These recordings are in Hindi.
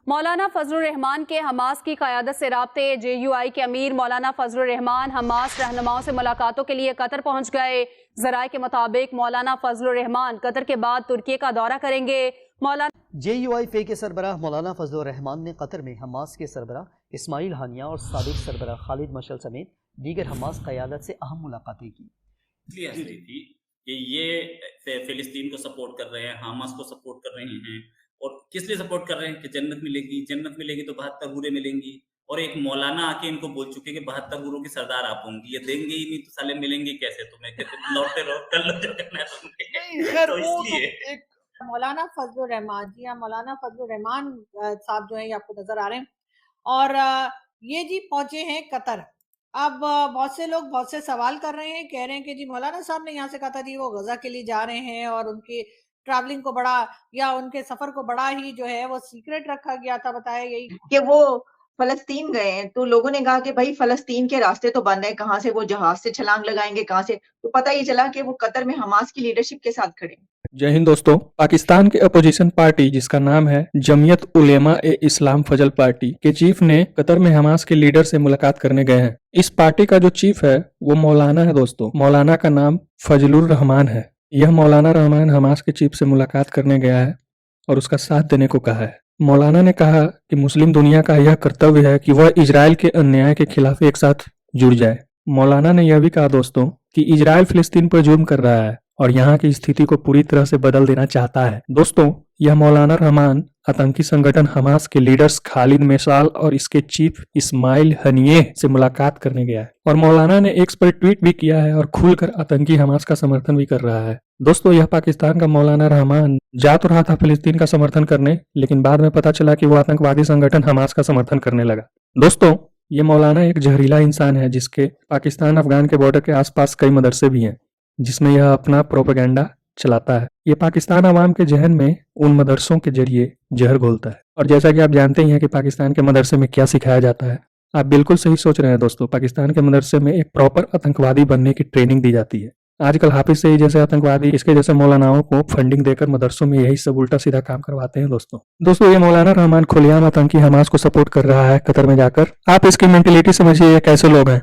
मौलाना फजलुर रहमान के हमास की क़यादत से राब्ते JUI के अमीर मौलाना फजलुर रहमान हमास रहनुमाओं से मुलाकातों के लिए कतर पहुंच गए। ज़राए के मुताबिक मौलाना फजलुर रहमान कतर के बाद तुर्की का दौरा करेंगे। मौलाना JUI फे के सरबराह मौलाना फजलुर रहमान ने कतर में हमास के सरबराह इस्माइल हानिया और साबिक सरबराह खालिद मशल समेत दीगर हमास क़यादत से अहम मुलाकातें की। थी कि ये फिलिस्तीन को सपोर्ट कर रहे हैं, हमास को सपोर्ट कर रहे हैं। और किस लिए सपोर्ट कर रहे हैं कि जन्नत मिलेगी तो 72 हूरें मिलेंगी। और एक मौलाना आके इनको बोल चुके कि 72 हूरों की सरदार आप होंगी, ये देंगे ही नहीं तो साले मिलेंगे कैसे तुम्हें, कहते लौटते रहो, कर लो जो करना है तुमने। तो इसलिए मौलाना फजलुर रहमान, जी हाँ, मौलाना फजलुर रहमान साहब जो है ये आपको नजर आ रहे हैं और ये जी पहुंचे हैं कतर। अब बहुत से लोग बहुत से सवाल कर रहे हैं, कह रहे हैं कि जी मौलाना साहब ने यहाँ से कहा था जी वो गजा के लिए जा रहे हैं और उनकी ट्रैवलिंग को बड़ा या उनके सफर को बड़ा ही जो है वो सीक्रेट रखा गया था, बताया यही कि वो फलस्तीन गए हैं। तो लोगों ने कहा कि भाई फलस्तीन के रास्ते तो बंद है, कहाँ से वो जहाज से छलांग लगाएंगे, कहाँ से। तो पता ये चला कि वो कतर में हमास की लीडरशिप के साथ खड़े। जय हिंद दोस्तों। पाकिस्तान के अपोजिशन पार्टी जिसका नाम है जमीयत उलेमा ए इस्लाम फजल पार्टी के चीफ ने कतर में हमास के लीडर से मुलाकात करने गए हैं। इस पार्टी का जो चीफ है वो मौलाना है दोस्तों। मौलाना का नाम फजलुर रहमान है। यह मौलाना रहमान हमास के चीफ से मुलाकात करने गया है और उसका साथ देने को कहा है। मौलाना ने कहा कि मुस्लिम दुनिया का यह कर्तव्य है कि वह इजराइल के अन्याय के खिलाफ एक साथ जुड़ जाए। मौलाना ने यह भी कहा दोस्तों कि इजराइल फिलिस्तीन पर जुर्म कर रहा है और यहाँ की स्थिति को पूरी तरह से बदल देना चाहता है। दोस्तों, यह मौलाना रहमान आतंकी संगठन हमास के लीडर्स खालिद मशाल और इसके चीफ इस्माइल हनिये से मुलाकात करने गया है और मौलाना ने एक्स पर ट्वीट भी किया है और खुलकर आतंकी हमास का समर्थन भी कर रहा है। दोस्तों, यह पाकिस्तान का मौलाना रहमान जा तो रहा था फिलिस्तीन का समर्थन करने, लेकिन बाद में पता चला कि वो आतंकवादी संगठन हमास का समर्थन करने लगा। दोस्तों, ये मौलाना एक जहरीला इंसान है जिसके पाकिस्तान अफगान के बॉर्डर के आसपास कई मदरसे भी हैं जिसमें यह अपना प्रोपेगेंडा चलाता है। ये पाकिस्तान अवाम के जहन में उन मदरसों के जरिए जहर घोलता है और जैसा कि आप जानते ही हैं कि पाकिस्तान के मदरसे में क्या सिखाया जाता है। आप बिल्कुल सही सोच रहे हैं दोस्तों। पाकिस्तान के मदरसे में एक प्रॉपर आतंकवादी बनने की ट्रेनिंग दी जाती है। आजकल हाफिज सईद जैसे आतंकवादी इसके जैसे मौलानाओं को फंडिंग देकर मदरसों में यही सब उल्टा सीधा काम करवाते हैं दोस्तों ये मौलाना रहमान खुलेआम आतंकी हमास को सपोर्ट कर रहा है कतर में जाकर। आप इसकी मेंटेलिटी समझिए, ये कैसे लोग हैं।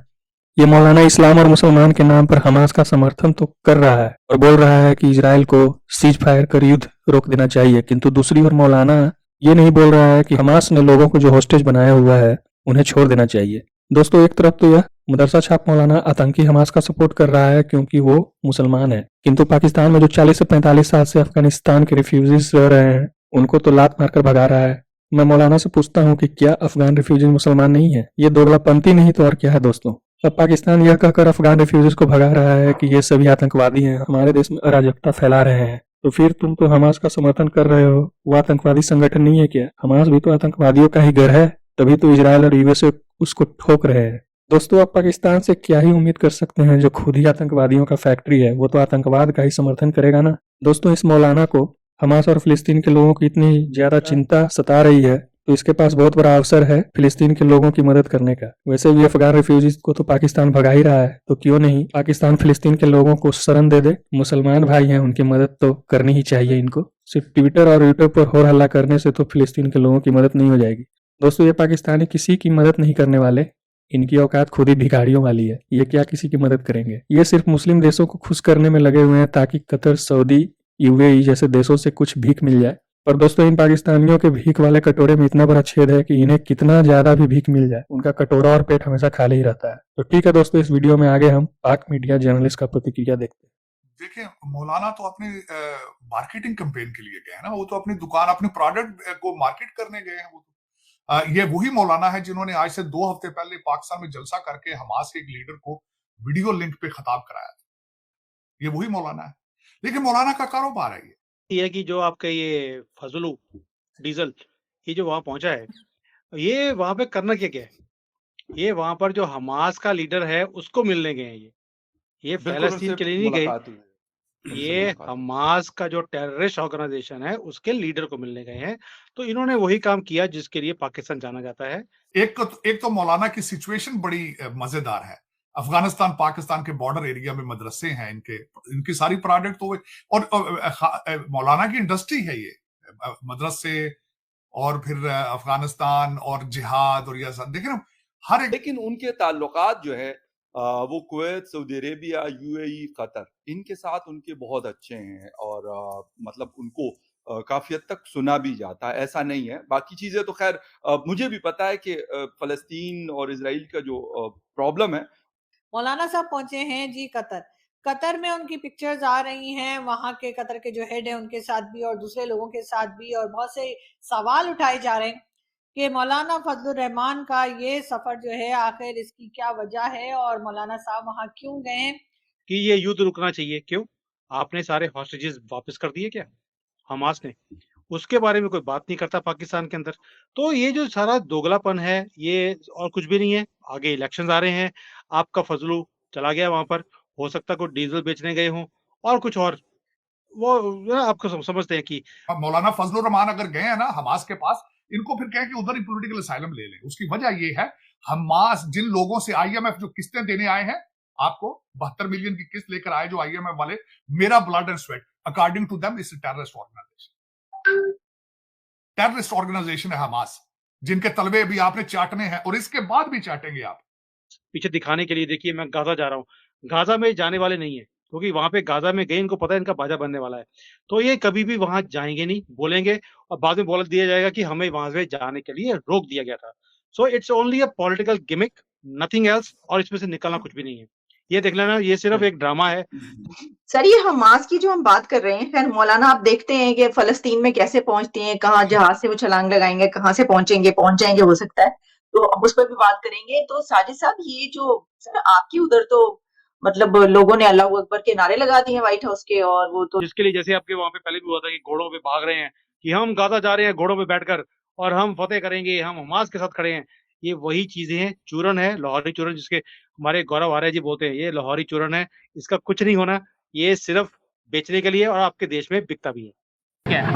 ये मौलाना इस्लाम और मुसलमान के नाम पर हमास का समर्थन तो कर रहा है और बोल रहा है कि इजराइल को सीज फायर कर युद्ध रोक देना चाहिए, किंतु दूसरी ओर मौलाना ये नहीं बोल रहा है कि हमास ने लोगों को जो होस्टेज बनाया हुआ है उन्हें छोड़ देना चाहिए। दोस्तों, एक तरफ तो यह मदरसा छाप मौलाना आतंकी हमास का सपोर्ट कर रहा है क्योंकि वो मुसलमान है, किंतु पाकिस्तान में जो 40 से 45 साल से अफगानिस्तान के रिफ्यूजीज रह रहे हैं उनको तो लात मारकर भगा रहा है। मैं मौलाना से पूछता हूँ कि क्या अफगान रिफ्यूजीज मुसलमान नहीं है? ये दोगलापंथी नहीं तो और क्या है दोस्तों। अब पाकिस्तान यह कहकर अफगान रिफ्यूजीज को भगा रहा है कि ये सभी आतंकवादी हैं, हमारे देश में अराजकता फैला रहे हैं, तो फिर तुम तो हमास का समर्थन कर रहे हो। वो आतंकवादी संगठन नहीं है क्या? हमास भी तो आतंकवादियों का ही घर है, तभी तो इजराइल और यूएसए उसको ठोक रहे हैं। दोस्तों, आप पाकिस्तान से क्या ही उम्मीद कर सकते हैं जो खुद ही आतंकवादियों का फैक्ट्री है, वो तो आतंकवाद का ही समर्थन करेगा ना। दोस्तों, इस मौलाना को हमास और फिलिस्तीन के लोगों की इतनी ज्यादा चिंता सता रही है तो इसके पास बहुत बड़ा अवसर है फिलिस्तीन के लोगों की मदद करने का। वैसे भी अफगान रिफ्यूजीज को तो पाकिस्तान भगा ही रहा है, तो क्यों नहीं पाकिस्तान फिलिस्तीन के लोगों को शरण दे दे। मुसलमान भाई हैं, उनकी मदद तो करनी ही चाहिए इनको। सिर्फ ट्विटर और यूट्यूब पर हो हल्ला करने से तो फिलिस्तीन के लोगों की मदद नहीं हो जाएगी। दोस्तों, ये पाकिस्तानी किसी की मदद नहीं करने वाले, इनकी औकात खुद ही भिखारियों वाली है। ये क्या किसी की मदद करेंगे? ये सिर्फ मुस्लिम देशों को खुश करने में लगे हुए हैं ताकि कतर, सऊदी, यूएई जैसे देशों से कुछ भीख मिल जाए। पर दोस्तों, इन पाकिस्तानियों के भीख वाले कटोरे में इतना बड़ा छेद है कि इन्हें कितना ज्यादा भी भीख मिल जाए उनका कटोरा और पेट हमेशा खाली ही रहता है। तो ठीक है दोस्तों, इस वीडियो में आगे हम पाक मीडिया जर्नलिस्ट का प्रतिक्रिया देखते हैं। देखिए, मौलाना तो अपने मार्केटिंग कैंपेन के लिए गए हैं ना, वो तो अपनी दुकान, अपने प्रोडक्ट को मार्केट करने गए हैं। वो ये वही मौलाना है जिन्होंने आज से 2 हफ्ते पहले पाकिस्तान में जलसा करके हमास के एक लीडर को वीडियो लिंक पे खिताब कराया था। ये वही मौलाना है, लेकिन मौलाना का कारोबार है ये कि जो आपका ये फजलू डीजल ये जो वहां पहुंचा है, ये वहां पे करना क्या क्या है? ये वहां पर जो हमास का लीडर है उसको मिलने गए हैं। ये फलस्तीन के लिए नहीं गए, ये हमास का जो टेररिस्ट ऑर्गेनाइजेशन है उसके लीडर को मिलने गए हैं। तो इन्होंने वही काम किया जिसके लिए पाकिस्तान जाना जाता है। एक तो मौलाना की सिचुएशन बड़ी मजेदार है। अफगानिस्तान पाकिस्तान के बॉर्डर एरिया में मदरसे हैं, इनकी सारी प्रोडक्ट तो और मौलाना की इंडस्ट्री है ये, मदरसे और फिर अफगानिस्तान और जिहाद और यह सब देखें ना, हर एक। लेकिन उनके ताल्लुकात जो है वो Kuwait, Saudi Arabia, UAE, Qatar, इनके साथ उनके बहुत अच्छे हैं और मतलब उनको काफी हद तक सुना भी जाता है, ऐसा नहीं है। बाकी चीजें तो खैर मुझे भी पता है कि फलस्तीन और इजराइल का जो प्रॉब्लम है। मौलाना साहब पहुंचे हैं जी कतर। कतर में उनकी पिक्चर्स आ रही हैं, वहां के कतर के जो हेड है उनके साथ भी और दूसरे लोगों के साथ भी, और बहुत से सवाल उठाए जा रहे हैं कि मौलाना फजलुर रहमान का ये सफर जो है आखिर इसकी क्या वजह है और मौलाना साहब वहां क्यों गए हैं। कि ये युद्ध रुकना चाहिए। क्यों? आपने सारे हॉस्टेजेस वापस कर दिए क्या हमास ने? उसके बारे में कोई बात नहीं करता पाकिस्तान के अंदर। तो ये जो सारा दोगलापन है ये और कुछ भी नहीं है। आगे इलेक्शंस आ रहे हैं, आपका फजलू चला गया वहां पर, हो सकता है कोई डीजल बेचने गए हों और कुछ और, वो आपको समझते हैं कि अब मौलाना फजलुर रहमान अगर गए हैं ना हमास के पास, इनको फिर कहें कि उधर ही पॉलिटिकल असाइलम ले लें। उसकी वजह ये है, हमास जिन लोगों से आईएमएफ जो किस्तें देने आए हैं, आपको 72 मिलियन की किस्त लेकर आए जो आईएमएफ वाले, मेरा blood and sweat, according to them is terrorist organisation. Terrorist organisation है हमास, जिनके तलबे भी आपने चाटने हैं और इसके बाद भी चाटेंगे आप। पीछे दिखाने के लिए देखिए मैं गाजा जा रहा हूँ, गाजा में जाने वाले नहीं है, क्योंकि वहां पे गाजा में गए, इनको पता है इनका बाजा बनने वाला है। तो ये कभी भी वहां जाएंगे नहीं, बोलेंगे और बाद में बोल दिया जाएगा कि हमें वहां से जाने के लिए रोक दिया गया था। So it's only a political gimmick, nothing else, और इसमें से निकलना कुछ भी नहीं है। ये देख लेना, ये सिर्फ एक ड्रामा है। सर ये हमास की जो हम बात कर रहे हैं, खैर मौलाना आप देखते हैं कि फलस्तीन में कैसे पहुंचती हैं, कहाँ जहाज से वो छलांग लगाएंगे, कहाँ से पहुंच जाएंगे हो सकता है, तो हम उस पर भी बात करेंगे। तो साजिद साहब, ये जो सर आपकी उधर तो मतलब लोगों ने अल्लाह अकबर के नारे लगा दिए हैं व्हाइट हाउस के, और वो तो जिसके लिए जैसे आपके वहां पे पहले भी हुआ था कि घोड़ों पे भाग रहे हैं कि हम गाजा जा रहे हैं घोड़ों पे बैठकर और हम फतेह करेंगे, हम हमास के साथ खड़े हैं। ये वही चीजें हैं, चूरन है, लाहौरी चूरन, जिसके हमारे गौरव आर्य जी बोलते हैं, ये लाहौरी चूरन है। इसका कुछ नहीं होना, ये सिर्फ बेचने के लिए और आपके देश में बिकता भी है।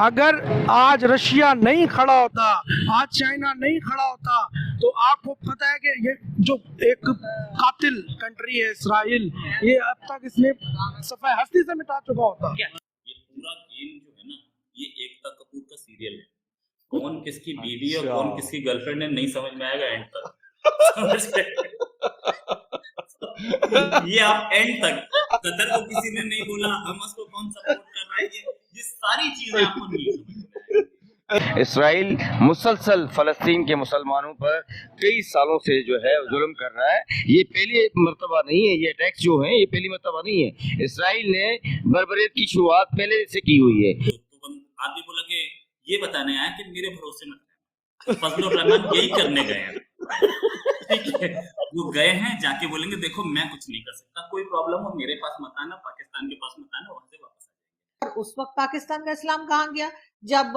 अगर आज रशिया नहीं खड़ा होता, आज चाइना नहीं खड़ा होता, तो आपको पता है कि ये जो एक कातिल कंट्री है इसराइल, ये अब तक इसने सफाई हस्ती से मिटा चुका होता। ये पूरा गेम जो है ना, ये एकता कपूर का सीरियल है। कौन किसकी बीवी और कौन किसकी गर्लफ्रेंड है नहीं समझ में आएगा एंड तक। ये आप एंड तक, कतर को किसी ने नहीं बोला, हमास को कौन सपोर्ट कर रहा है, ये सारी चीजें आपको नहीं समझ में आएगी। इसराइल मुसलसल फलस्तीन के मुसलमानों पर कई सालों से जो है जुल्म कर रहा है। ये पहली मर्तबा नहीं है, ये अटैक्स जो हैं ये पहली मर्तबा नहीं है। इसराइल ने बर्बरियत की शुरुआत पहले से की हुई है। तो आदमी बोला कि ये बताने आया कि मेरे भरोसे मत रहना, फजलुर रहमान यही करने गए हैं। ठीक है, वो गए हैं, जाके बोलेंगे देखो मैं कुछ नहीं कर सकता, कोई प्रॉब्लम हो मेरे पास मत आना, पाकिस्तान के पास मत आना, वहां से वापस आ जाएंगे। उस वक्त पाकिस्तान का इस्लाम कहाँ गया जब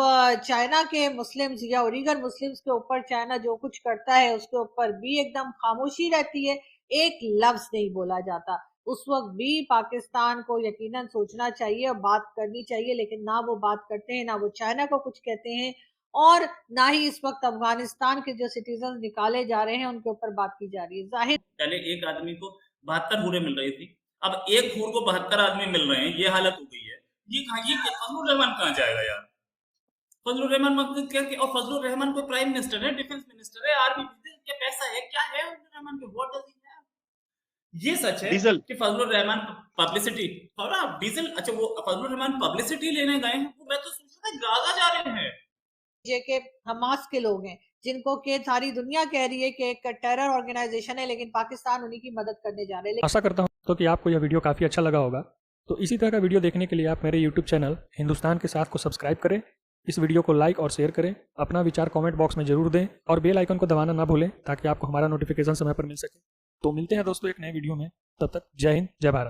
चाइना के मुस्लिम्स या उइगर मुस्लिम्स के ऊपर चाइना जो कुछ करता है उसके ऊपर भी एकदम खामोशी रहती है, एक लफ्ज नहीं बोला जाता। उस वक्त भी पाकिस्तान को यकीनन सोचना चाहिए और बात करनी चाहिए, लेकिन ना वो बात करते हैं, ना वो चाइना को कुछ कहते हैं, और ना ही इस वक्त अफगानिस्तान के जो सिटीजन निकाले जा रहे हैं उनके ऊपर बात की जा रही है। जाहिर पहले एक आदमी को 72 हूरें मिल रही थी, अब एक हूर को 72 आदमी मिल रहे हैं, ये हालत हो गई है। ये फजलुर रहमान कहाँ जाएगा यार? फजलुर रहमान मकसद क्या, और फजलुर रहमान कोई प्राइम मिनिस्टर है, डिफेंस मिनिस्टर है, आर्मी क्या पैसा है, क्या है रहमान के, व्हाट डज ही हैव? ये सच है डीजल कि फजलुर रहमान पब्लिसिटी, डीजल, अच्छा वो फजलुर रहमान पब्लिसिटी लेने गए हैं, मैं तो सोच रहा था गाजा जा रहे हैं। ये के हमास के लोग हैं जिनको के सारी दुनिया कह रही है कि एक टेरर ऑर्गेनाइजेशन है, लेकिन पाकिस्तान उन्हीं की मदद करने जा रहे हैं। आशा करता हूँ तो कि आपको यह वीडियो काफ़ी अच्छा लगा होगा। तो इसी तरह का वीडियो देखने के लिए आप मेरे यूट्यूब चैनल हिंदुस्तान के साथ को सब्सक्राइब करें, इस वीडियो को लाइक और शेयर करें, अपना विचार कमेंट बॉक्स में जरूर दें और बेल आइकन को दबाना ना भूलें ताकि आपको हमारा नोटिफिकेशन समय पर मिल सके। तो मिलते हैं दोस्तों एक नए वीडियो में, तब तक जय हिंद, जय भारत।